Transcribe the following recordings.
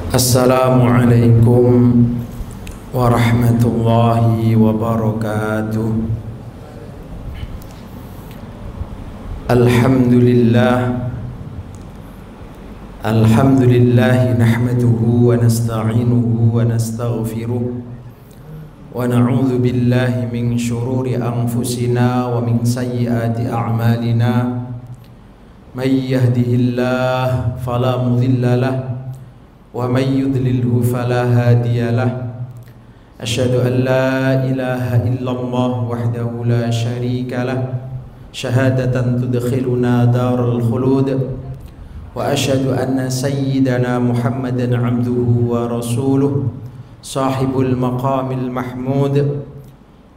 Assalamualaikum warahmatullahi wabarakatuh. Alhamdulillah nahmaduhu wa nasta'inuhu wa nastaghfiruh wa na'udzu billahi min syururi anfusina wa min sayyiati a'malina. May yahdihillahu fala mudilla lahu wa may yudlilhu fala hadiya lahu. Asyhadu an la ilaha illallah wahdahu la syarika lahu syahadatan tudkhiluna daral khulud. Wa asyhadu anna sayyidana Muhammadan abduhu wa rasuluh sahibul maqamil mahmud.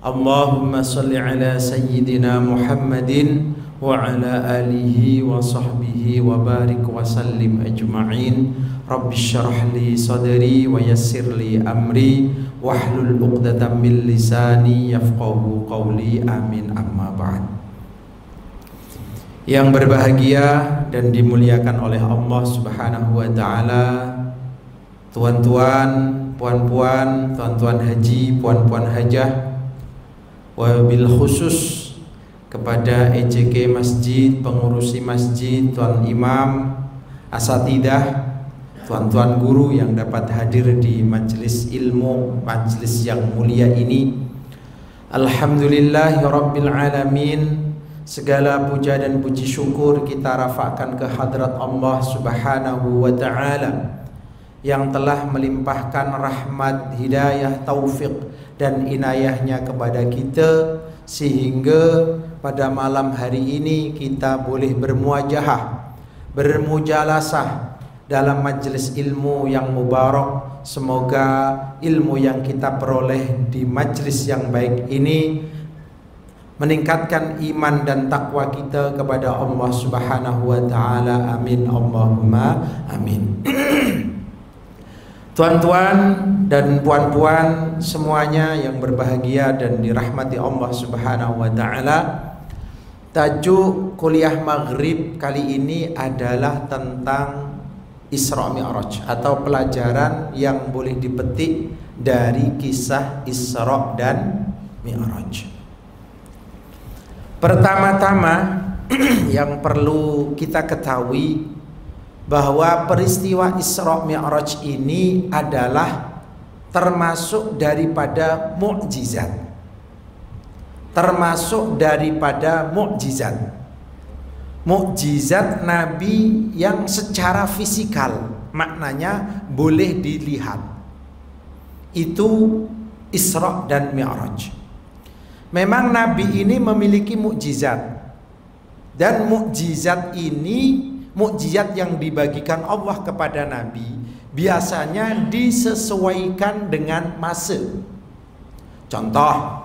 Allahumma salli ala sayyidina Muhammadin wa ala alihi wa sahbihi wa barik wa sallim ajma'in. Rabbi syrah li sadri wa yassir li amri wahlul 'uqdatam min lisani yafqahu qawli. Amin. Amma ba'd. Yang berbahagia dan dimuliakan oleh Allah Subhanahu wa taala, tuan-tuan, puan-puan, tuan-tuan haji, puan-puan hajah, wabil khusus kepada EJK Masjid, pengurusi masjid, tuan imam, asatidah, tuan-tuan guru yang dapat hadir di majelis ilmu, majelis yang mulia ini. Alhamdulillahirabbil alamin. Segala puja dan puji syukur kita rafakkan ke hadrat Allah Subhanahu wa ta'ala yang telah melimpahkan rahmat, hidayah, taufik dan inayahnya kepada kita, sehingga pada malam hari ini kita boleh bermuajahah, bermujalasah dalam majelis ilmu yang mubarak. Semoga ilmu yang kita peroleh di majelis yang baik ini meningkatkan iman dan takwa kita kepada Allah Subhanahu wa taala. Amin Allahumma amin. Tuan-tuan dan puan-puan semuanya yang berbahagia dan dirahmati Allah Subhanahu wa taala, tajuk kuliah maghrib kali ini adalah tentang Isra Mi'raj atau pelajaran yang boleh dipetik dari kisah Isra dan Mi'raj. Pertama-tama yang perlu kita ketahui bahwa peristiwa Isra Mi'raj ini adalah termasuk daripada mukjizat. Termasuk daripada mukjizat. Mukjizat Nabi yang secara fisikal, maknanya boleh dilihat. Itu Isra dan Mi'raj. Memang Nabi ini memiliki mukjizat, dan mukjizat ini, mukjizat yang dibagikan Allah kepada Nabi, biasanya disesuaikan dengan masa. Contoh,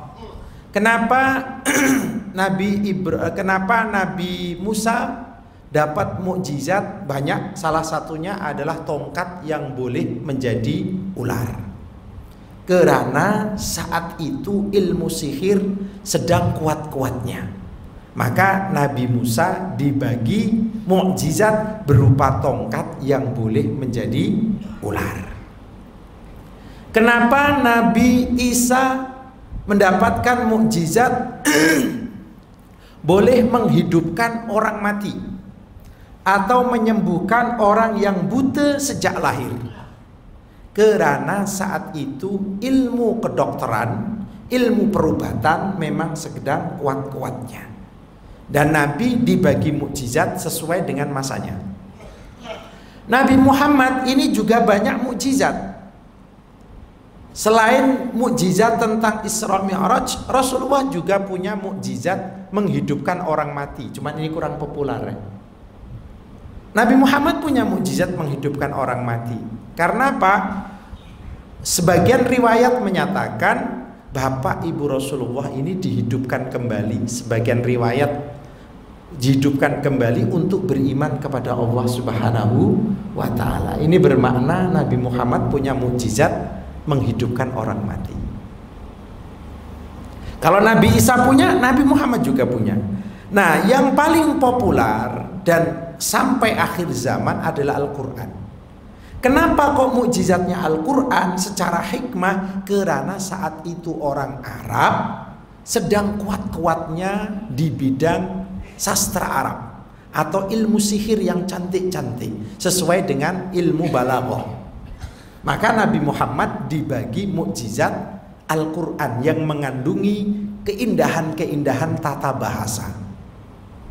kenapa Nabi Musa dapat mukjizat banyak? Salah satunya adalah tongkat yang boleh menjadi ular. Karena saat itu ilmu sihir sedang kuat-kuatnya. Maka Nabi Musa dibagi mukjizat berupa tongkat yang boleh menjadi ular. Kenapa Nabi Isa mendapatkan mukjizat boleh menghidupkan orang mati atau menyembuhkan orang yang buta sejak lahir? Karena saat itu ilmu kedokteran, ilmu perubatan memang sedang kuat-kuatnya, dan Nabi dibagi mukjizat sesuai dengan masanya. Nabi Muhammad ini juga banyak mukjizat. Selain mukjizat tentang Isra Mi'raj, Rasulullah juga punya mukjizat menghidupkan orang mati. Cuman ini kurang populer ya. Nabi Muhammad punya mukjizat menghidupkan orang mati. Karena apa? Sebagian riwayat menyatakan bapak ibu Rasulullah ini dihidupkan kembali. Sebagian riwayat dihidupkan kembali untuk beriman kepada Allah Subhanahu wa ta'ala. Ini bermakna Nabi Muhammad punya mukjizat menghidupkan orang mati. Kalau Nabi Isa punya, Nabi Muhammad juga punya. Nah, yang paling populer dan sampai akhir zaman adalah Al-Quran. Kenapa kok mukjizatnya Al-Quran secara hikmah? Karena saat itu orang Arab sedang kuat-kuatnya di bidang sastra Arab atau ilmu sihir yang cantik-cantik sesuai dengan ilmu balaghah. Maka Nabi Muhammad dibagi mukjizat Al-Quran yang mengandungi keindahan-keindahan tata bahasa.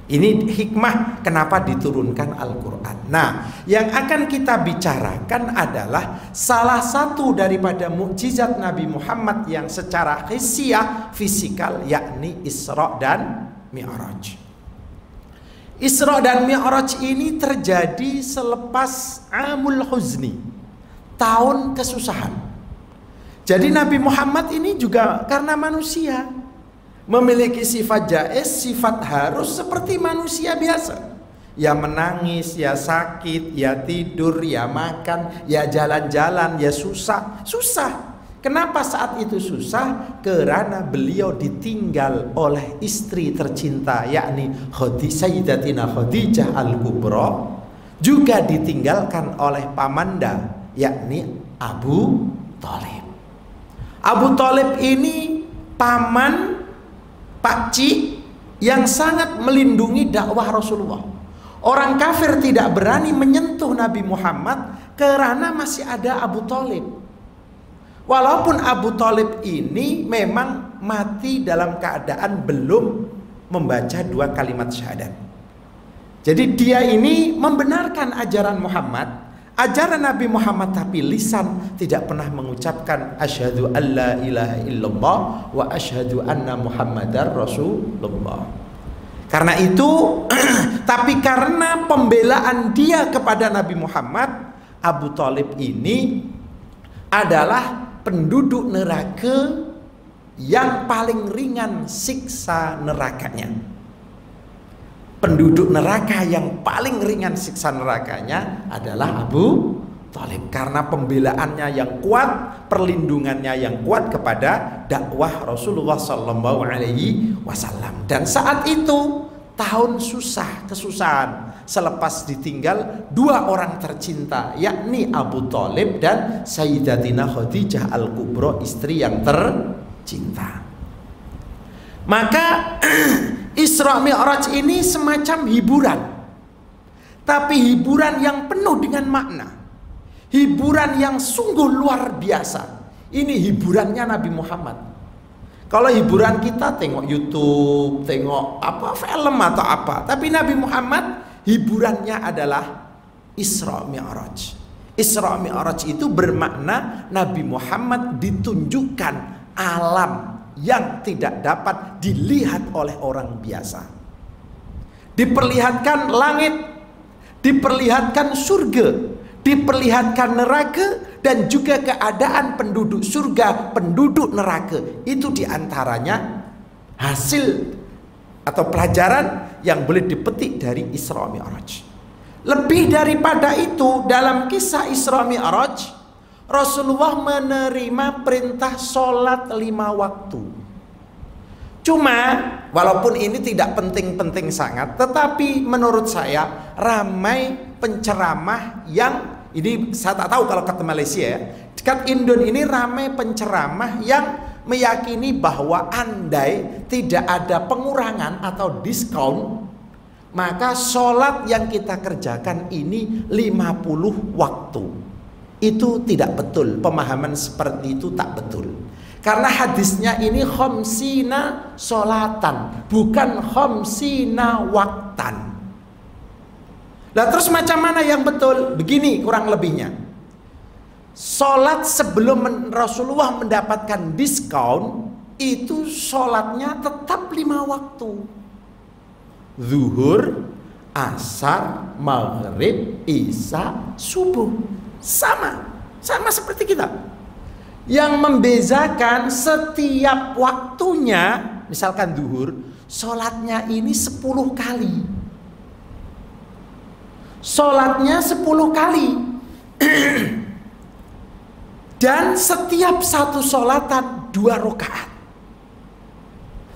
Ini hikmah kenapa diturunkan Al-Quran. Nah, yang akan kita bicarakan adalah salah satu daripada mukjizat Nabi Muhammad yang secara hissiyah, fisikal, yakni Isra dan Mi'raj. Isra dan Mi'raj ini terjadi selepas Amul Huzni, tahun kesusahan. Jadi Nabi Muhammad ini juga karena manusia, memiliki sifat jaiz, sifat harus seperti manusia biasa. Ya menangis, ya sakit, ya tidur, ya makan, ya jalan-jalan, ya susah. Susah. Kenapa saat itu susah? Karena beliau ditinggal oleh istri tercinta, yakni Sayyidatina Khadijah Al-Kubra. Juga ditinggalkan oleh pamanda, yakni Abu Thalib. Abu Thalib ini paman pakcik yang sangat melindungi dakwah Rasulullah. Orang kafir tidak berani menyentuh Nabi Muhammad karena masih ada Abu Thalib. Walaupun Abu Thalib ini memang mati dalam keadaan belum membaca 2 kalimat syahadat. Jadi dia ini membenarkan ajaran Muhammad, ajaran Nabi Muhammad, tapi lisan tidak pernah mengucapkan asyhadu alla ilaha illallah wa asyhadu anna muhammadar rasulullah. Karena itu tapi karena pembelaan dia kepada Nabi Muhammad, Abu Thalib ini adalah penduduk neraka yang paling ringan siksa nerakanya. Penduduk neraka yang paling ringan siksa nerakanya adalah Abu Thalib, karena pembelaannya yang kuat, perlindungannya yang kuat kepada dakwah Rasulullah Sallallahu Alaihi Wasallam. Dan saat itu tahun susah, kesusahan, selepas ditinggal 2 orang tercinta, yakni Abu Thalib dan Sayyidatina Khadijah Al-Kubra, istri yang tercinta. Maka Isra Mi'raj ini semacam hiburan, tapi hiburan yang penuh dengan makna, hiburan yang sungguh luar biasa. Ini hiburannya Nabi Muhammad. Kalau hiburan kita tengok YouTube, tengok apa film atau apa, tapi Nabi Muhammad hiburannya adalah Isra Mi'raj. Isra Mi'raj itu bermakna Nabi Muhammad ditunjukkan alam yang tidak dapat dilihat oleh orang biasa. Diperlihatkan langit, diperlihatkan surga, diperlihatkan neraka, dan juga keadaan penduduk surga, penduduk neraka. Itu diantaranya hasil atau pelajaran yang boleh dipetik dari Isra Mi'raj. Lebih daripada itu, dalam kisah Isra Mi'raj, Rasulullah menerima perintah sholat 5 waktu. Cuma walaupun ini tidak penting-penting sangat, tetapi menurut saya ramai penceramah yang, ini saya tak tahu kalau kata Malaysia ya, dekat Indon ini ramai penceramah yang meyakini bahwa andai tidak ada pengurangan atau diskon, maka sholat yang kita kerjakan ini 50 waktu. Itu tidak betul. Pemahaman seperti itu tak betul. Karena hadisnya ini khamsina sholatan, bukan khamsina waktan. Lah terus macam mana yang betul? Begini kurang lebihnya. Sholat sebelum Rasulullah mendapatkan diskon, itu sholatnya tetap 5 waktu. Zuhur, asar, maghrib, isya, subuh. Sama seperti kita. Yang membezakan setiap waktunya, misalkan zuhur, sholatnya ini 10 kali. Sholatnya 10 kali. Dan setiap satu sholatan 2 rakaat.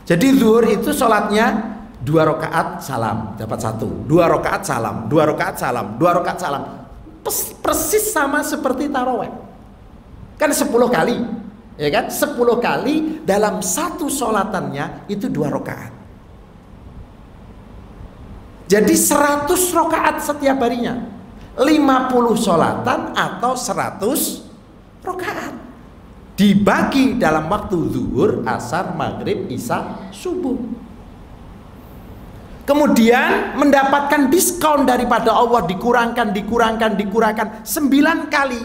Jadi zuhur itu sholatnya 2 rakaat salam, dapat 1. 2 rakaat salam, 2 rakaat salam, 2 rakaat salam. persis sama seperti tarawih. Kan 10 kali, ya kan? 10 kali dalam satu sholatannya itu 2 rakaat. Jadi 100 rakaat setiap harinya. 50 sholatan atau 100 rakaat. Dibagi dalam waktu zuhur, asar, maghrib, isya, subuh. Kemudian mendapatkan diskon daripada Allah, dikurangkan 9 kali.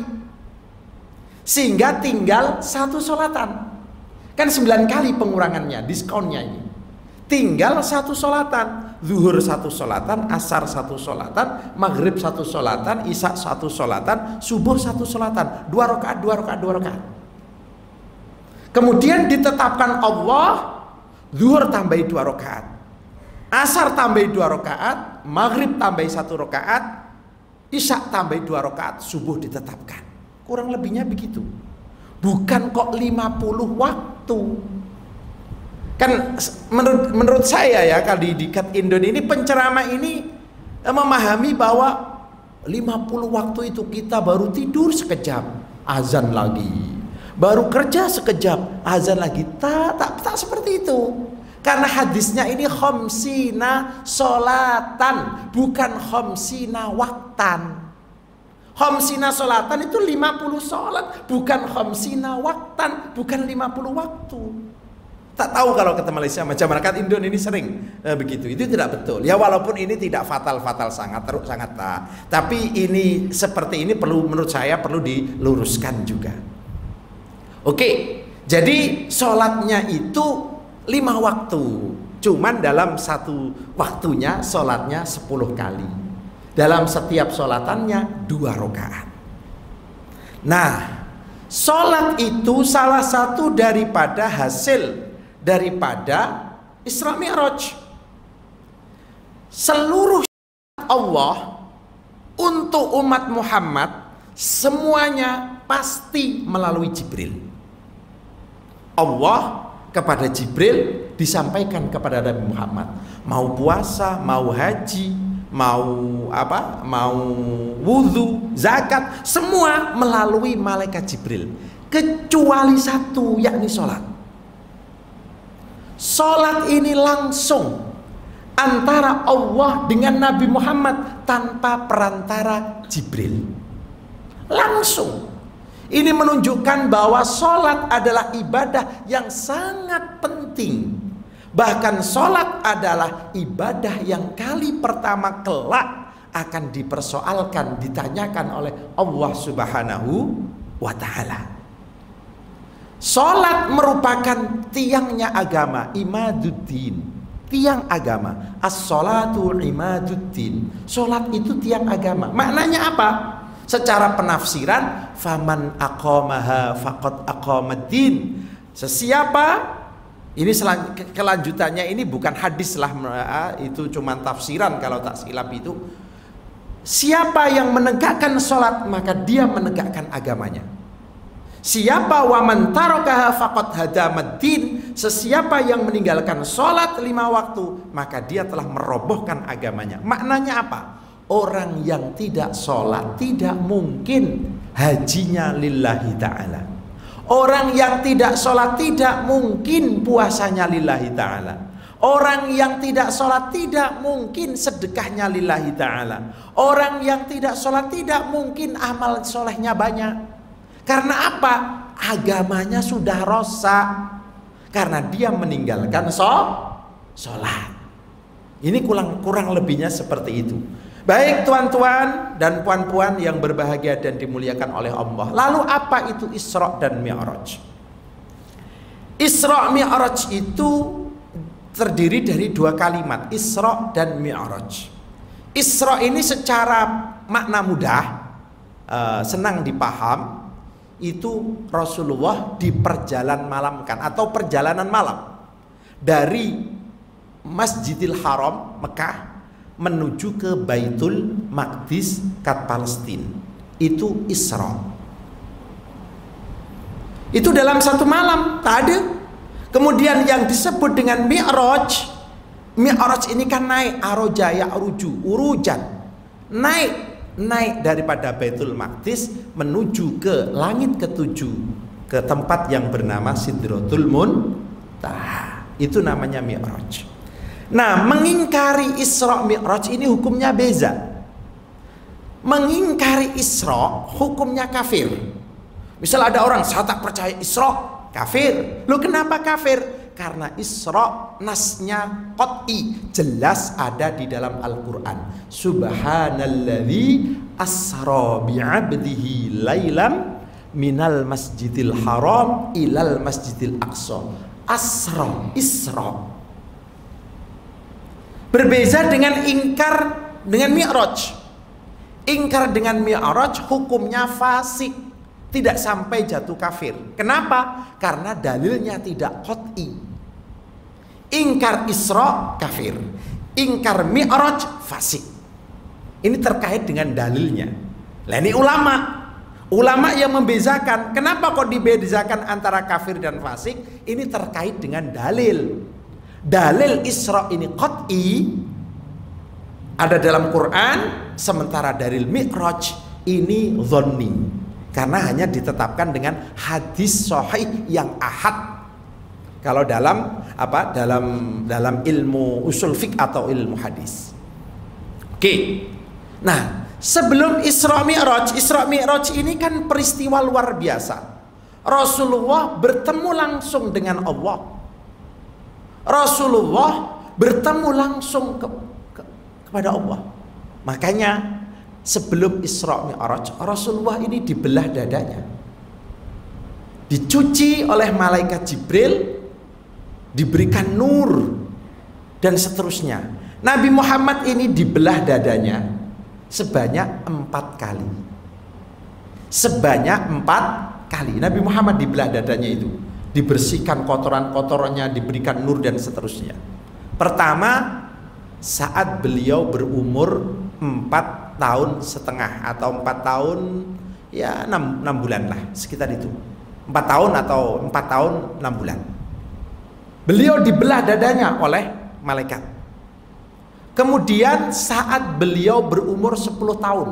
Sehingga tinggal 1 sholatan. Kan 9 kali pengurangannya, diskonnya ini. Tinggal 1 sholatan. Zuhur 1 sholatan, asar 1 sholatan, maghrib 1 sholatan, isya 1 sholatan, subuh 1 sholatan. 2 rakaat, 2 rakaat, 2 rakaat. Kemudian ditetapkan Allah, zuhur tambahi 2 rakaat, asar tambahi 2 rakaat, maghrib tambahi 1 rakaat, isya tambahi 2 rakaat, subuh ditetapkan. Kurang lebihnya begitu. Bukan kok 50 waktu. Kan menurut saya ya, kali di Kat Indon ini penceramah ini memahami bahwa 50 waktu itu kita baru tidur sekejap, azan lagi. Baru kerja sekejap, azan lagi. Tak seperti itu. Karena hadisnya ini khamsina sholatan, bukan khamsina waktan. Khamsina sholatan itu 50 sholat, bukan khamsina waktan, bukan 50 waktu. Tak tahu kalau ke Malaysia masyarakat Indon ini sering begitu. Itu tidak betul. Ya walaupun ini tidak fatal sangat tak. Tapi ini seperti ini menurut saya perlu diluruskan juga. Oke, jadi sholatnya itu 5 waktu. Cuman dalam satu waktunya sholatnya 10 kali. Dalam setiap sholatannya 2 rakaat. Nah, sholat itu salah satu daripada hasil daripada Isra Mi'raj. Seluruh Allah untuk umat Muhammad semuanya pasti melalui Jibril. Allah kepada Jibril disampaikan kepada Nabi Muhammad. Mau puasa, mau haji, mau wudhu, zakat, semua melalui malaikat Jibril. Kecuali satu, yakni sholat. Sholat ini langsung antara Allah dengan Nabi Muhammad tanpa perantara Jibril. Langsung. Ini menunjukkan bahwa sholat adalah ibadah yang sangat penting. Bahkan sholat adalah ibadah yang kali pertama kelak akan dipersoalkan, ditanyakan oleh Allah Subhanahu wa Ta'ala. Sholat merupakan tiangnya agama, imaduddin, tiang agama. As-sholatu imaduddin. Sholat itu tiang agama. Maknanya apa? Secara penafsiran, faman aqamaha faqad aqamaddin. Sesiapa, ini kelanjutannya ini bukan hadis lah, itu cuma tafsiran kalau tak silap itu. Siapa yang menegakkan sholat maka dia menegakkan agamanya. Siapa waman tarakaha faqad hadamaddin, sesiapa yang meninggalkan sholat 5 waktu maka dia telah merobohkan agamanya. Maknanya apa? Orang yang tidak sholat tidak mungkin hajinya lillahi ta'ala. Orang yang tidak sholat tidak mungkin puasanya lillahi ta'ala. Orang yang tidak sholat tidak mungkin sedekahnya lillahi ta'ala. Orang yang tidak sholat tidak mungkin amal solehnya banyak. Karena apa? Agamanya sudah rusak. Karena dia meninggalkan sholat. Ini kurang lebihnya seperti itu. Baik tuan-tuan dan puan-puan yang berbahagia dan dimuliakan oleh Allah. Lalu apa itu Isra dan Mi'raj? Isra Mi'raj itu terdiri dari 2 kalimat, Isra dan Mi'raj. Isra ini secara makna mudah, senang dipaham. Itu Rasulullah diperjalan malamkan atau perjalanan malam dari Masjidil Haram Mekah menuju ke Baitul Maqdis kat Palestina. Itu Isra. Itu dalam satu malam, tak ada. Kemudian yang disebut dengan Mi'raj, Mi'raj ini kan naik, aroja ya'ruju, urujan, naik naik daripada Baitul Maqdis menuju ke langit ketujuh, ke tempat yang bernama Sidratul Muntaha. Itu namanya Mi'raj. Nah, mengingkari Isra Mi'raj ini hukumnya beza. Mengingkari Isra hukumnya kafir. Misal ada orang, saya tak percaya Isra, kafir. Loh, kenapa kafir? Karena Isra nasnya qat'i, jelas ada di dalam Al-Quran. Subhanalladzi asra bi'abdihi laylam minal masjidil haram ilal masjidil aqsa. Asra, Isra. Berbeza dengan ingkar dengan Mi'raj. Ingkar dengan Mi'raj hukumnya fasik, tidak sampai jatuh kafir. Kenapa? Karena dalilnya tidak qat'i. Ingkar Isra kafir, ingkar Mi'raj fasik. Ini terkait dengan dalilnya. Lah ini ulama yang membezakan. Kenapa kok dibedakan antara kafir dan fasik? Ini terkait dengan dalil. Dalil Isra ini qat'i, ada dalam Quran, sementara dalil Mi'raj ini dhanni, karena hanya ditetapkan dengan hadis sahih yang ahad. Kalau dalam apa? Dalam ilmu usul fiqh atau ilmu hadis. Oke. Nah, sebelum Isra Mi'raj ini kan peristiwa luar biasa. Rasulullah bertemu langsung dengan Allah. Rasulullah bertemu langsung kepada Allah. Makanya sebelum Isra Mi'raj, Rasulullah ini dibelah dadanya, dicuci oleh malaikat Jibril, diberikan nur, dan seterusnya. Nabi Muhammad ini dibelah dadanya sebanyak 4 kali. Sebanyak 4 kali Nabi Muhammad dibelah dadanya itu, dibersihkan kotoran-kotorannya, diberikan nur dan seterusnya. Pertama, saat beliau berumur 4 tahun setengah atau 4 tahun ya 6 bulan lah, sekitar itu. 4 tahun atau 4 tahun 6 bulan. Beliau dibelah dadanya oleh malaikat. Kemudian saat beliau berumur 10 tahun.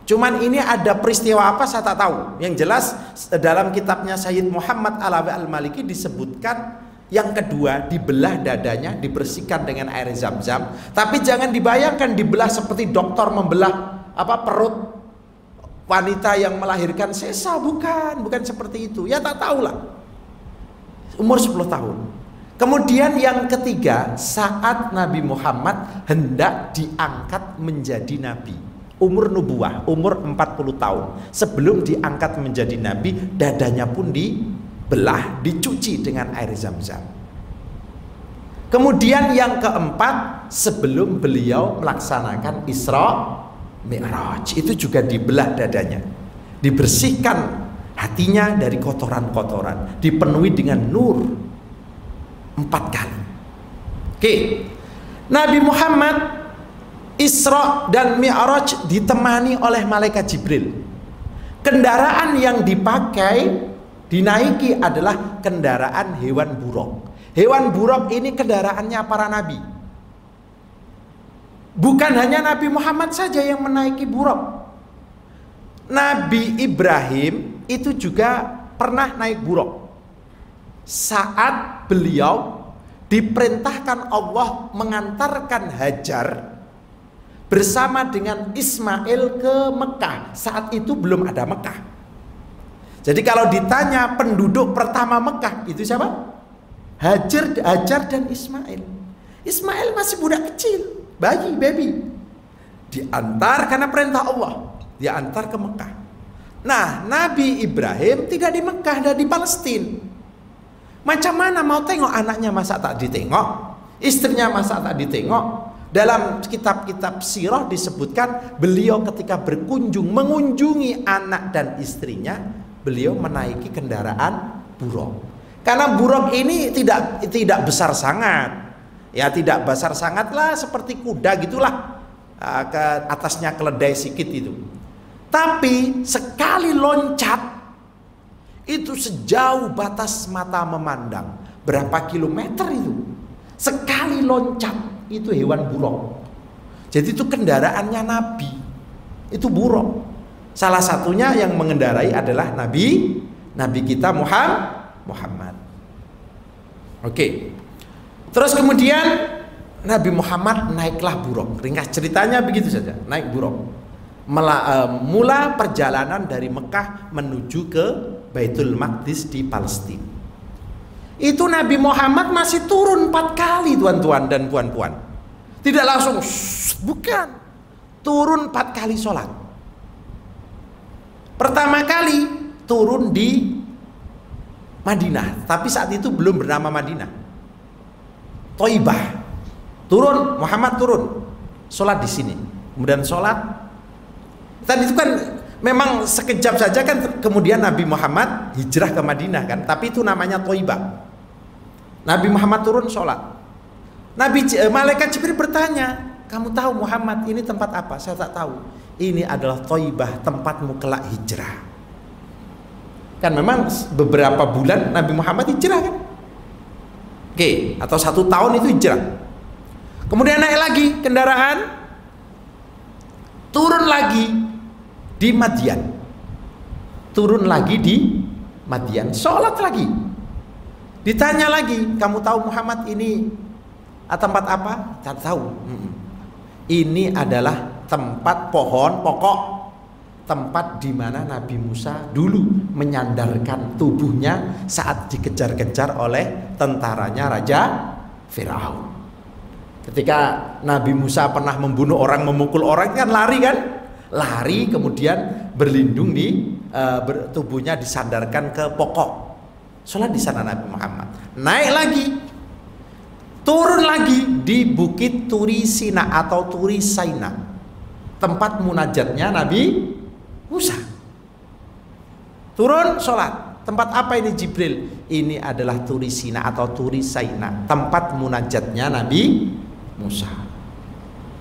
Cuman ini ada peristiwa apa saya tak tahu. Yang jelas dalam kitabnya Sayyid Muhammad Alawi Al-Maliki disebutkan yang kedua, dibelah dadanya, dibersihkan dengan air zam-zam. Tapi jangan dibayangkan dibelah seperti dokter membelah perut wanita yang melahirkan sesa, bukan seperti itu. Ya tak tahulah. Umur 10 tahun. Kemudian yang ketiga, saat Nabi Muhammad hendak diangkat menjadi nabi. Umur nubuah, umur 40 tahun. Sebelum diangkat menjadi nabi, dadanya pun dibelah, dicuci dengan air zam-zam. Kemudian yang keempat, sebelum beliau melaksanakan Isra Mi'raj, itu juga dibelah dadanya, dibersihkan hatinya dari kotoran-kotoran, dipenuhi dengan nur 4 kali. Oke. Nabi Muhammad Isra dan Mi'raj ditemani oleh malaikat Jibril. Kendaraan yang dipakai, dinaiki adalah kendaraan hewan buruk. Hewan buruk ini kendaraannya para nabi. Bukan hanya Nabi Muhammad saja yang menaiki buruk. Nabi Ibrahim itu juga pernah naik buruk. Saat beliau diperintahkan Allah mengantarkan Hajar bersama dengan Ismail ke Mekah. Saat itu belum ada Mekah. Jadi kalau ditanya penduduk pertama Mekah itu siapa? Hajar dan Ismail. Ismail masih budak kecil, baby. Diantar karena perintah Allah, diantar ke Mekah. Nah, Nabi Ibrahim tidak di Mekah, dan di Palestina. Macam mana mau tengok anaknya, masa tak ditengok? Istrinya masa tak ditengok? Dalam kitab-kitab sirah disebutkan beliau ketika mengunjungi anak dan istrinya, beliau menaiki kendaraan buruk. Karena buruk ini tidak besar sangat. Ya tidak besar sangat lah, seperti kuda gitulah. Ke atasnya keledai sikit itu. Tapi sekali loncat itu sejauh batas mata memandang. Berapa kilometer itu? Sekali loncat itu hewan buruk. Jadi itu kendaraannya Nabi. Itu buruk. Salah satunya yang mengendarai adalah Nabi kita Muhammad. Oke. Terus kemudian Nabi Muhammad naiklah buruk. Ringkas ceritanya begitu saja, naik buruk. Mula perjalanan dari Mekah menuju ke Baitul Maqdis di Palestina. Itu Nabi Muhammad masih turun 4 kali, tuan-tuan dan puan-puan. Tidak langsung, bukan. Turun 4 kali sholat. Pertama kali turun di Madinah, tapi saat itu belum bernama Madinah. Thaibah. Turun, Muhammad turun. Sholat di sini. Kemudian sholat. Tadi itu kan memang sekejap saja kan, kemudian Nabi Muhammad hijrah ke Madinah kan, tapi itu namanya Thaibah. Nabi Muhammad turun sholat. Malaikat Jibril bertanya, kamu tahu Muhammad ini tempat apa? Saya tak tahu. Ini adalah Thaibah, tempatmu kelak hijrah. Kan memang beberapa bulan Nabi Muhammad hijrah kan? Oke, atau 1 tahun itu hijrah. Kemudian naik lagi kendaraan, turun lagi di Madian. Turun lagi di Madian, sholat lagi. Ditanya lagi, kamu tahu Muhammad ini tempat apa? Tak tahu. Ini adalah tempat pohon pokok, tempat di mana Nabi Musa dulu menyandarkan tubuhnya saat dikejar-kejar oleh tentaranya Raja Firaun. Ketika Nabi Musa pernah membunuh orang, memukul orang, kan lari kan? Lari kemudian berlindung di tubuhnya disandarkan ke pokok. Sholat di sana Nabi Muhammad. Naik lagi, turun lagi di Bukit Turi Sina atau Turi Saina, tempat munajatnya Nabi Musa. Turun sholat. Tempat apa ini Jibril? Ini adalah Turi Sina atau Turi Saina, tempat munajatnya Nabi Musa.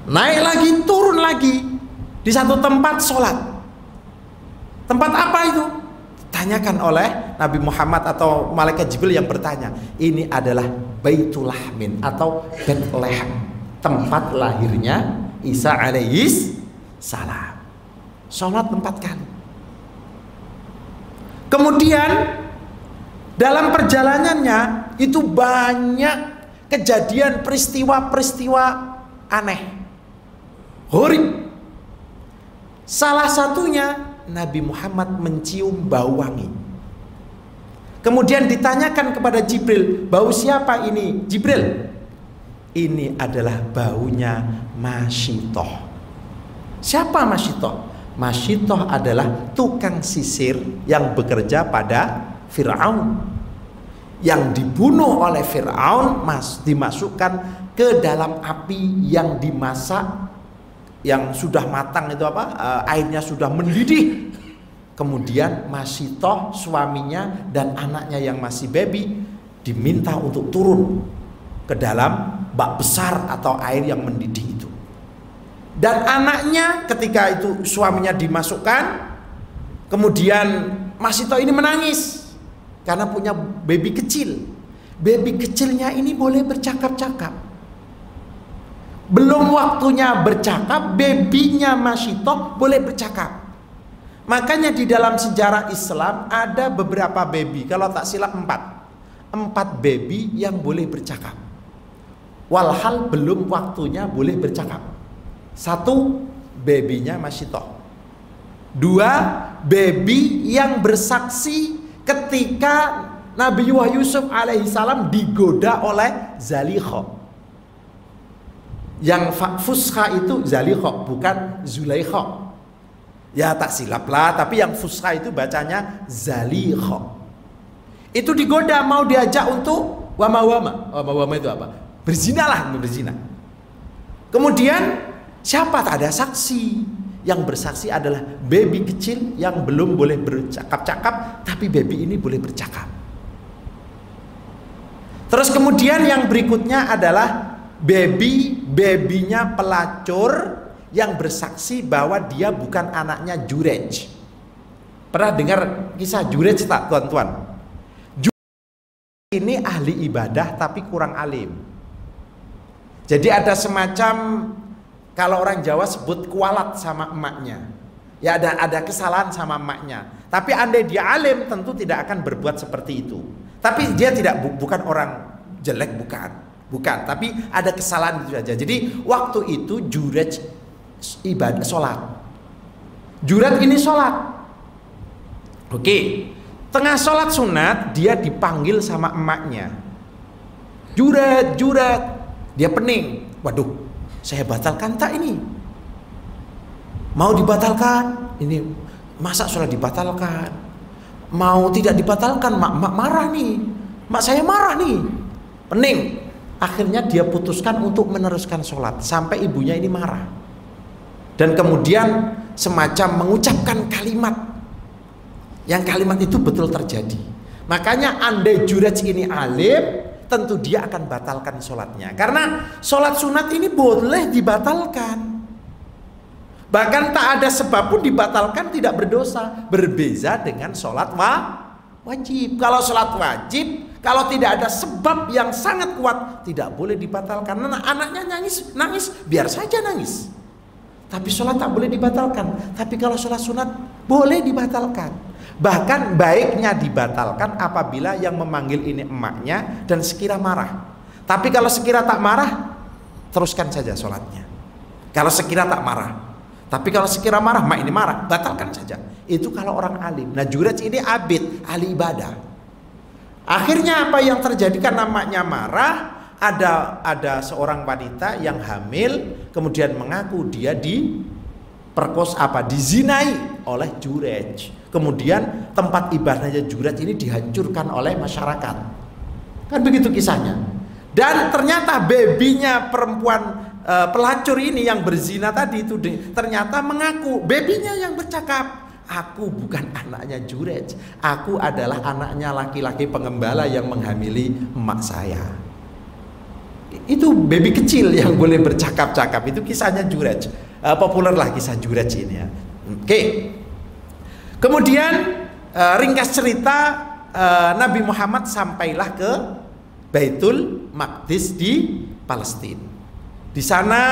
Naik lagi, turun lagi di satu tempat sholat. Tempat apa itu? Tanyakan oleh Nabi Muhammad atau malaikat Jibril yang bertanya. Ini adalah Baitul Lahmin atau Bethlehem, tempat lahirnya Isa alaihis salam. Sholat 4 kali. Kemudian dalam perjalanannya itu banyak kejadian peristiwa-peristiwa aneh, horib. Salah satunya Nabi Muhammad mencium bau wangi. Kemudian ditanyakan kepada Jibril, bau siapa ini? Jibril, ini adalah baunya Masyitoh. Siapa Masyitoh? Masyitoh adalah tukang sisir yang bekerja pada Fir'aun, yang dibunuh oleh Fir'aun, dimasukkan ke dalam api yang dimasak, yang sudah matang itu airnya sudah mendidih. Kemudian Masyitoh, suaminya dan anaknya yang masih baby diminta untuk turun ke dalam bak besar atau air yang mendidih itu. Dan anaknya ketika itu suaminya dimasukkan, kemudian Masyitoh ini menangis karena punya baby kecil. Baby kecilnya ini boleh bercakap-cakap. Belum waktunya bercakap, babynya Masyitoh boleh bercakap. Makanya di dalam sejarah Islam ada beberapa baby, kalau tak silap 4 baby yang boleh bercakap. Walhal belum waktunya boleh bercakap. 1, babynya Masyitoh. 2, baby yang bersaksi ketika Nabi Yusuf alaihissalam digoda oleh Zalikha. Yang Fusha itu Zalikha, bukan Zulaikha. Ya tak silap lah, tapi yang Fusha itu bacanya Zalikha. Itu digoda, mau diajak untuk wama-wama. Wama-wama itu apa? Berzina lah, berzina. Kemudian siapa? Tak ada saksi. Yang bersaksi adalah baby kecil yang belum boleh bercakap-cakap, tapi baby ini boleh bercakap. Terus kemudian yang berikutnya adalah babynya pelacur yang bersaksi bahwa dia bukan anaknya Jurej. Pernah dengar kisah Jurej tak, tuan-tuan? Jurej ini ahli ibadah tapi kurang alim. Jadi ada semacam, kalau orang Jawa sebut kualat sama emaknya. Ya ada kesalahan sama emaknya. Tapi andai dia alim tentu tidak akan berbuat seperti itu. Tapi dia bukan orang jelek, bukan. Tapi ada kesalahan itu saja. Jadi waktu itu Jurej ibadah sholat. Jurej ini sholat. Oke. Tengah sholat sunat dia dipanggil sama emaknya. Jurej. Dia pening. Waduh, saya batalkan tak ini? Mau dibatalkan? Ini masa sudah dibatalkan? Mau tidak dibatalkan? Mak marah nih. Mak saya marah nih. Pening. Akhirnya dia putuskan untuk meneruskan sholat sampai ibunya ini marah. Dan kemudian semacam mengucapkan kalimat. Yang kalimat itu betul terjadi. Makanya andai Jurej ini alim, tentu dia akan batalkan sholatnya. Karena sholat sunat ini boleh dibatalkan. Bahkan tak ada sebab pun dibatalkan, tidak berdosa. Berbeza dengan sholat wajib. Kalau sholat wajib, kalau tidak ada sebab yang sangat kuat, tidak boleh dibatalkan. Nah, anaknya nangis, biar saja nangis. Tapi sholat tak boleh dibatalkan. Tapi kalau sholat sunat boleh dibatalkan. Bahkan baiknya dibatalkan apabila yang memanggil ini emaknya dan sekira marah. Tapi kalau sekira tak marah, teruskan saja sholatnya. Kalau sekira tak marah. Tapi kalau sekira marah, mak ini marah, batalkan saja. Itu kalau orang alim. Nah, Jurej ini abid, ahli ibadah. Akhirnya apa yang terjadi karena maknya marah, ada seorang wanita yang hamil, kemudian mengaku dia dizinai oleh Jurej. Kemudian tempat ibadahnya Jurej ini dihancurkan oleh masyarakat. Kan begitu kisahnya. Dan ternyata babynya perempuan pelacur ini yang berzina tadi itu ternyata mengaku, babynya yang bercakap, aku bukan anaknya Jurej, aku adalah anaknya laki-laki pengembala yang menghamili emak saya. Itu baby kecil yang boleh bercakap-cakap. Itu kisahnya Jurej. Populer lah kisah Jurej ini ya. Oke. Kemudian ringkas cerita, Nabi Muhammad sampailah ke Baitul Maqdis di Palestina. Di sana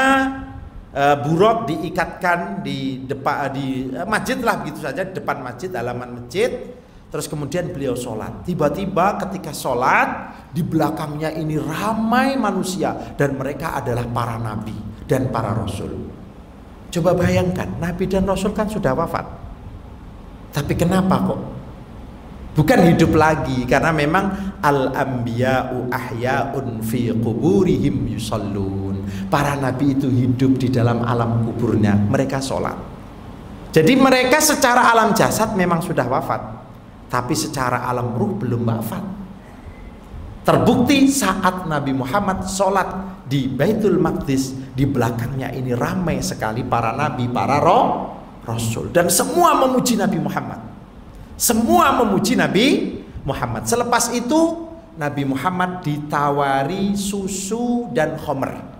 Buraq diikatkan di depan di masjid lah, begitu saja, di depan masjid, halaman masjid. Terus kemudian beliau sholat. Tiba-tiba ketika sholat, di belakangnya ini ramai manusia, dan mereka adalah para nabi dan para rasul. Coba bayangkan, nabi dan rasul kan sudah wafat, tapi kenapa kok bukan hidup lagi? Karena memang al-anbiya'u ahya'un fi quburihim yusallun. Para nabi itu hidup di dalam alam kuburnya, mereka sholat. Jadi mereka secara alam jasad memang sudah wafat, tapi secara alam ruh belum wafat. Terbukti saat Nabi Muhammad sholat di Baitul Maqdis, di belakangnya ini ramai sekali para nabi, para rasul, dan semua memuji Nabi Muhammad. Semua memuji Nabi Muhammad. Selepas itu Nabi Muhammad ditawari susu dan khamr.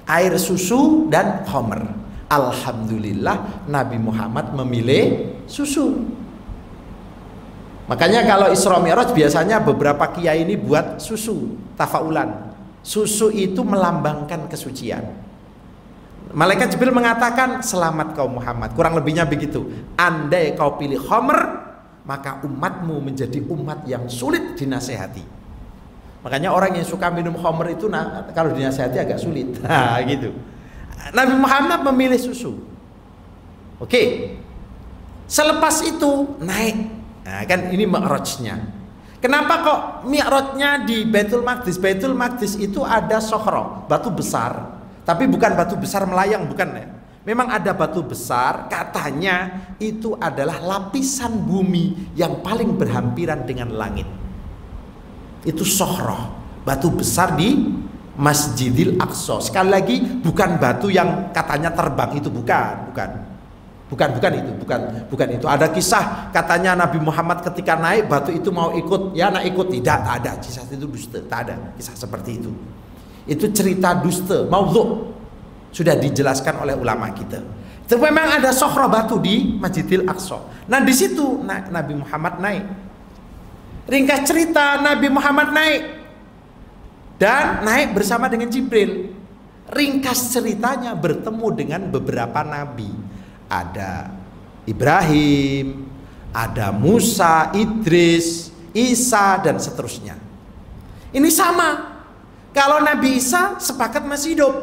Air susu dan khamr. Alhamdulillah Nabi Muhammad memilih susu. Makanya kalau Isra Mi'raj biasanya beberapa kiai ini buat susu tafaulan. Susu itu melambangkan kesucian. Malaikat Jibril mengatakan, selamat kau Muhammad. Kurang lebihnya begitu. Andai kau pilih khamr, maka umatmu menjadi umat yang sulit dinasehati. Makanya orang yang suka minum khamr itu kalau dinasehati agak sulit. Nah, gitu. Nabi Muhammad memilih susu. Oke. Selepas itu naik. Nah, kan ini mi'rajnya. Kenapa kok mi'rajnya di Baitul Maqdis? Baitul Maqdis itu ada sokhro, batu besar. Tapi bukan batu besar melayang, bukan ya. Memang ada batu besar, katanya itu adalah lapisan bumi yang paling berhampiran dengan langit. Itu sokhro, batu besar di Masjidil Aqsa. Sekali lagi, bukan batu yang katanya terbang, itu bukan itu. Ada kisah katanya Nabi Muhammad ketika naik batu itu mau ikut, ya nak ikut, tidak ada. Kisah itu dusta, tak ada kisah seperti itu. Itu cerita dusta, maudhu', sudah dijelaskan oleh ulama kita. Itu memang ada sokhro batu di Masjidil Aqsa. Nah di situ Nabi Muhammad naik. Ringkas cerita, Nabi Muhammad naik dan naik bersama dengan Jibril. Ringkas ceritanya bertemu dengan beberapa nabi. ada Ibrahim, ada Musa, Idris, Isa, dan seterusnya. Ini sama. Kalau Nabi Isa sepakat masih hidup.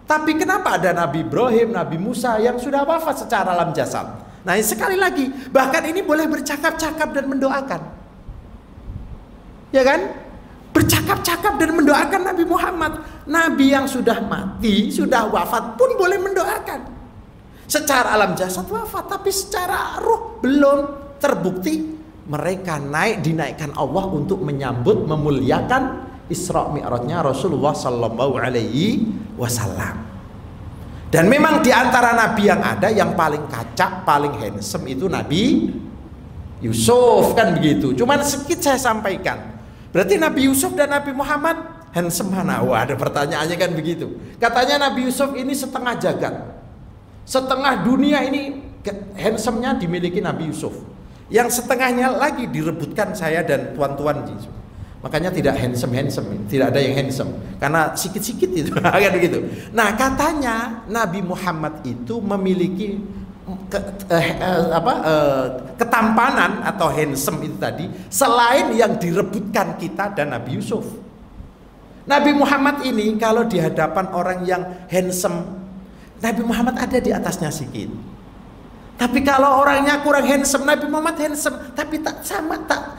Tapi kenapa ada Nabi Ibrahim, Nabi Musa yang sudah wafat secara alam jasad? Nah, sekali lagi, bahkan ini boleh bercakap-cakap dan mendoakan. Ya kan? Bercakap-cakap dan mendoakan Nabi Muhammad. Nabi yang sudah mati, sudah wafat pun boleh mendoakan. Secara alam jasad wafat, tapi secara ruh belum terbukti. Mereka dinaikkan Allah untuk menyambut, memuliakan Isra Mi'rajnya Rasulullah Sallallahu Alaihi Wasallam. Dan memang di antara nabi yang ada, yang paling kacak, paling handsome itu Nabi Yusuf, kan begitu. Cuman sedikit saya sampaikan. Berarti Nabi Yusuf dan Nabi Muhammad handsome mana? Wah, ada pertanyaannya kan begitu. Katanya Nabi Yusuf ini setengah jagat, setengah dunia ini handsome-nya dimiliki Nabi Yusuf. Yang setengahnya lagi direbutkan saya dan tuan-tuan. Makanya tidak handsome, tidak ada yang handsome karena sikit-sikit itu kan begitu. Nah, katanya Nabi Muhammad itu memiliki ketampanan atau handsome itu tadi selain yang direbutkan kita dan Nabi Yusuf. Nabi Muhammad ini kalau di hadapan orang yang handsome, Nabi Muhammad ada di atasnya sedikit. Tapi kalau orangnya kurang handsome, Nabi Muhammad handsome tapi tak sama, tak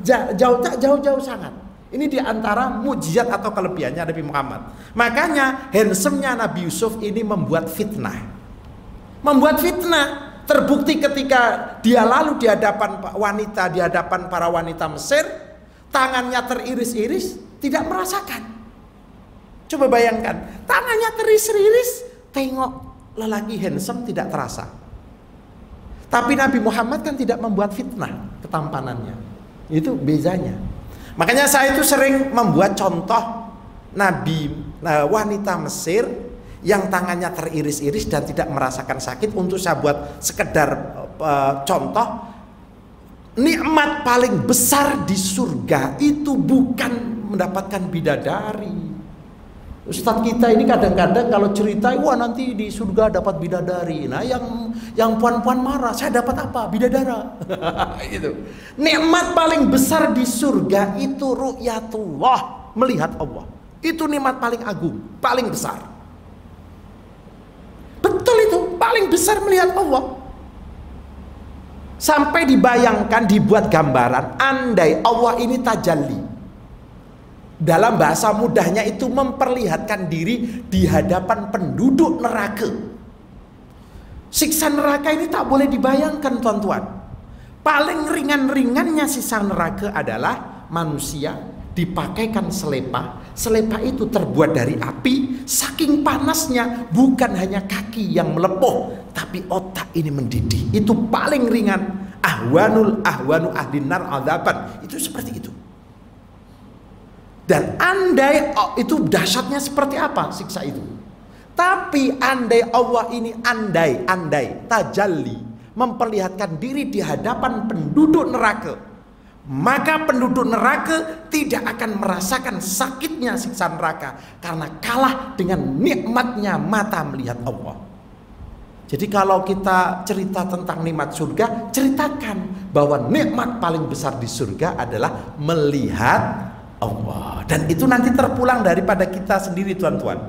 jauh sangat. Ini diantara mukjizat atau kelebihannya Nabi Muhammad. Makanya handsome-nya Nabi Yusuf ini membuat fitnah. Terbukti ketika dia lalu di hadapan wanita, di hadapan para wanita Mesir, tangannya teriris-iris, tidak merasakan. Coba bayangkan, tangannya teriris-iris, tengok lelaki handsome tidak terasa. Tapi Nabi Muhammad kan tidak membuat fitnah ketampanannya. Itu bezanya. Makanya saya itu sering membuat contoh wanita Mesir yang tangannya teriris-iris dan tidak merasakan sakit untuk saya buat sekedar contoh. Nikmat paling besar di surga itu bukan mendapatkan bidadari. Ustadz kita ini kadang-kadang kalau cerita, wah nanti di surga dapat bidadari. Nah, yang puan-puan marah, saya dapat apa? Bidadara. Gitu. Nikmat paling besar di surga itu ru'yatullah, melihat Allah. Itu nikmat paling agung, paling besar. Betul itu, paling besar melihat Allah. Sampai dibayangkan, dibuat gambaran, andai Allah ini tajalli. Dalam bahasa mudahnya itu memperlihatkan diri di hadapan penduduk neraka. Siksa neraka ini tak boleh dibayangkan, tuan-tuan. Paling ringan-ringannya siksa neraka adalah manusia dipakaikan selepa. Selepa itu terbuat dari api. Saking panasnya bukan hanya kaki yang melepuh, tapi otak ini mendidih. Itu paling ringan. Ahwanu ahlin nar adzaban. Itu seperti itu. Dan andai itu dahsyatnya seperti apa siksa itu. Tapi andai Allah ini andai tajalli memperlihatkan diri di hadapan penduduk neraka, maka penduduk neraka tidak akan merasakan sakitnya siksa neraka karena kalah dengan nikmatnya mata melihat Allah. Jadi kalau kita cerita tentang nikmat surga, ceritakan bahwa nikmat paling besar di surga adalah melihat Allah. Dan itu nanti terpulang daripada kita sendiri, tuan-tuan.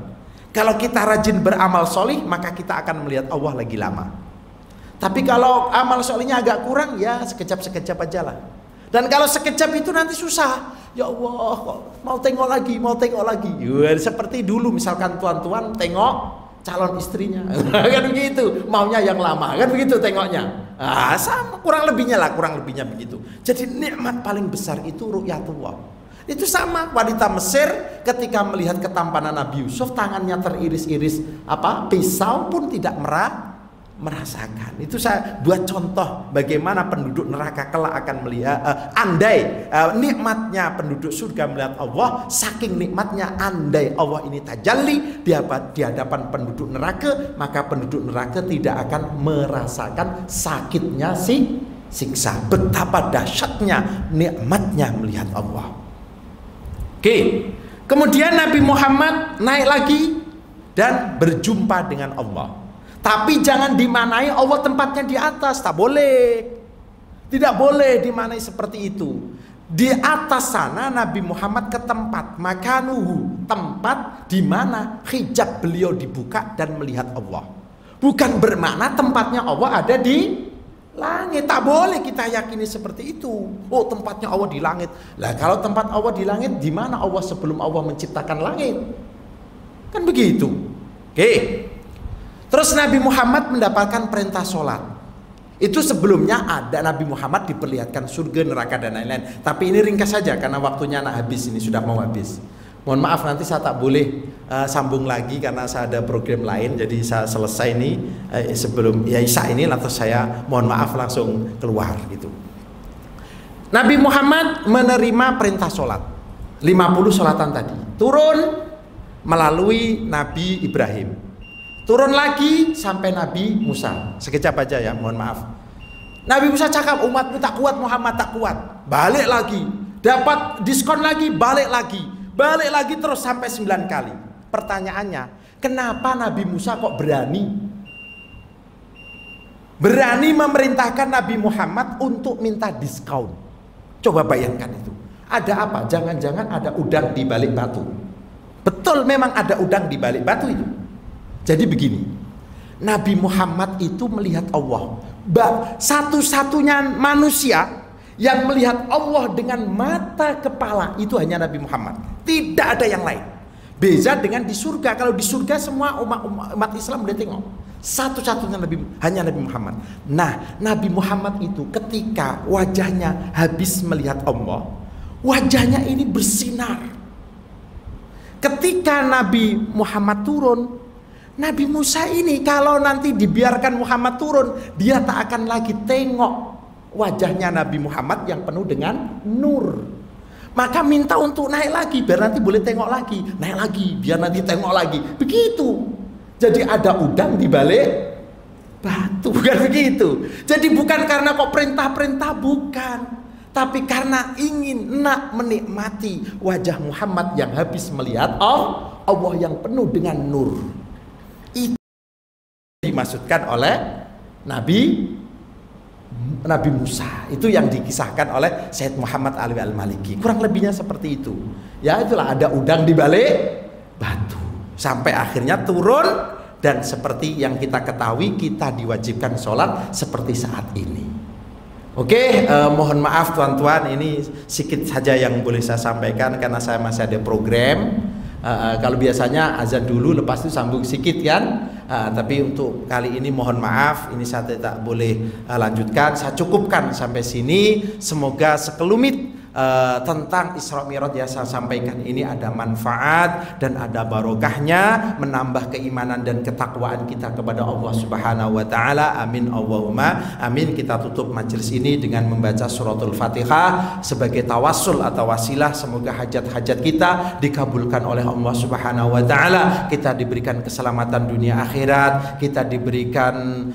Kalau kita rajin beramal solih, maka kita akan melihat Allah lagi lama. Tapi kalau amal solihnya agak kurang, ya sekejap-sekejap aja lah. Dan kalau sekejap itu nanti susah. Ya Allah, mau tengok lagi. Ya, seperti dulu misalkan tuan-tuan tengok calon istrinya. Kan begitu, maunya yang lama. Kan begitu tengoknya. Sama, kurang lebihnya begitu. Jadi nikmat paling besar itu ru'yatullah. Itu sama wanita Mesir ketika melihat ketampanan Nabi Yusuf, tangannya teriris-iris pisau pun tidak merasakan. Itu saya buat contoh bagaimana penduduk neraka kelak akan melihat andai nikmatnya penduduk surga melihat Allah, saking nikmatnya andai Allah ini tajalli di hadapan penduduk neraka, maka penduduk neraka tidak akan merasakan sakitnya siksa. Betapa dahsyatnya nikmatnya melihat Allah. Oke, kemudian Nabi Muhammad naik lagi dan berjumpa dengan Allah. Tapi jangan dimanai Allah tempatnya di atas, tak boleh. Tidak boleh dimanai seperti itu. Di atas sana Nabi Muhammad ke tempat makanuhu, tempat di mana hijab beliau dibuka dan melihat Allah. Bukan bermakna tempatnya Allah ada di langit. Tak boleh kita yakini seperti itu. Oh, tempatnya Allah di langit. Lah kalau tempat Allah di langit, di mana Allah sebelum Allah menciptakan langit? Kan begitu. Oke. Terus Nabi Muhammad mendapatkan perintah sholat. Itu sebelumnya ada Nabi Muhammad diperlihatkan surga, neraka dan lain-lain. Tapi ini ringkas saja karena waktunya anak habis, ini sudah mau habis. Mohon maaf nanti saya tak boleh sambung lagi karena saya ada program lain. Jadi saya selesai ini sebelum ya Isya ini, lantas saya mohon maaf langsung keluar gitu. Nabi Muhammad menerima perintah sholat 50 sholatan tadi. Turun melalui Nabi Ibrahim. Turun lagi sampai Nabi Musa. Sekejap aja ya, mohon maaf. Nabi Musa cakap, umatmu tak kuat, Muhammad tak kuat. Balik lagi, dapat diskon lagi, balik lagi. Balik lagi terus sampai 9 kali. Pertanyaannya, kenapa Nabi Musa kok berani? Berani memerintahkan Nabi Muhammad untuk minta diskon. Coba bayangkan itu. Ada apa? Jangan-jangan ada udang di balik batu. Betul, memang ada udang di balik batu itu. Jadi begini, Nabi Muhammad itu melihat Allah. Satu-satunya manusia yang melihat Allah dengan mata kepala itu hanya Nabi Muhammad. Tidak ada yang lain. Beza dengan di surga. Kalau di surga semua umat Islam boleh tengok. Satu-satunya hanya Nabi Muhammad. Nah, Nabi Muhammad itu ketika wajahnya habis melihat Allah, wajahnya ini bersinar. Ketika Nabi Muhammad turun, Nabi Musa ini kalau nanti dibiarkan Muhammad turun, dia tak akan lagi tengok wajahnya Nabi Muhammad yang penuh dengan nur. Maka minta untuk naik lagi, biar nanti boleh tengok lagi. Naik lagi, biar nanti tengok lagi. Begitu. Jadi ada udang di balik batu, bukan begitu. Jadi bukan karena kok perintah-perintah, bukan. Tapi karena ingin nak menikmati wajah Muhammad yang habis melihat Allah yang penuh dengan nur. Itu dimaksudkan oleh Nabi Musa. Itu yang dikisahkan oleh Sayyid Muhammad Alwi Al-Maliki. Kurang lebihnya seperti itu. Ya itulah, ada udang di balik batu. Sampai akhirnya turun, dan seperti yang kita ketahui, kita diwajibkan sholat seperti saat ini. Oke, mohon maaf tuan-tuan, ini sedikit saja yang boleh saya sampaikan karena saya masih ada program. Kalau biasanya azan dulu, lepas itu sambung sedikit kan. Tapi untuk kali ini mohon maaf, ini saya tidak boleh lanjutkan. Saya cukupkan sampai sini. Semoga sekelumit tentang Isra Mi'raj yang saya sampaikan ini ada manfaat dan ada barokahnya, menambah keimanan dan ketakwaan kita kepada Allah Subhanahu wa taala. Amin Allahumma amin. Kita tutup majelis ini dengan membaca suratul Fatihah sebagai tawassul atau wasilah. Semoga hajat-hajat kita dikabulkan oleh Allah Subhanahu wa taala. Kita diberikan keselamatan dunia akhirat, kita diberikan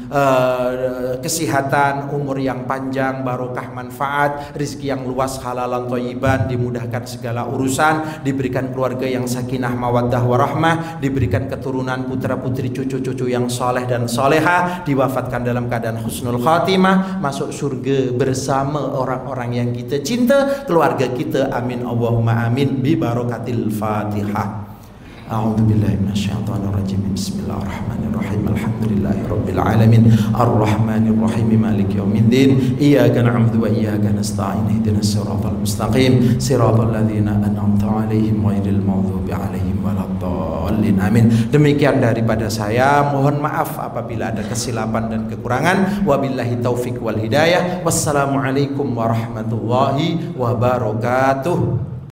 kesehatan, umur yang panjang, barokah, manfaat, rezeki yang luas, halal thayyiban, dimudahkan segala urusan, diberikan keluarga yang sakinah mawaddah warahmah, diberikan keturunan putra putri cucu-cucu yang soleh dan soleha, diwafatkan dalam keadaan husnul khatimah, masuk surga bersama orang-orang yang kita cinta, keluarga kita. Amin Allahumma amin bi barakatil Fatihah. A'udzu billahi minasyaitonir rajim. Bismillahirrahmanirrahim. Alhamdulillahirabbil alamin. Arrahmanir rahim. Maliki yaumiddin. Iyyaka na'budu wa iyyaka nasta'in. Ihdinas siratal mustaqim. Siratal ladzina an'amta 'alaihim ghairil maghdubi 'alaihim waladdallin. Amin. Demikian daripada saya. Mohon maaf apabila ada kesilapan dan kekurangan. Wabillahi taufik wal hidayah. Wassalamualaikum warahmatullahi wabarakatuh.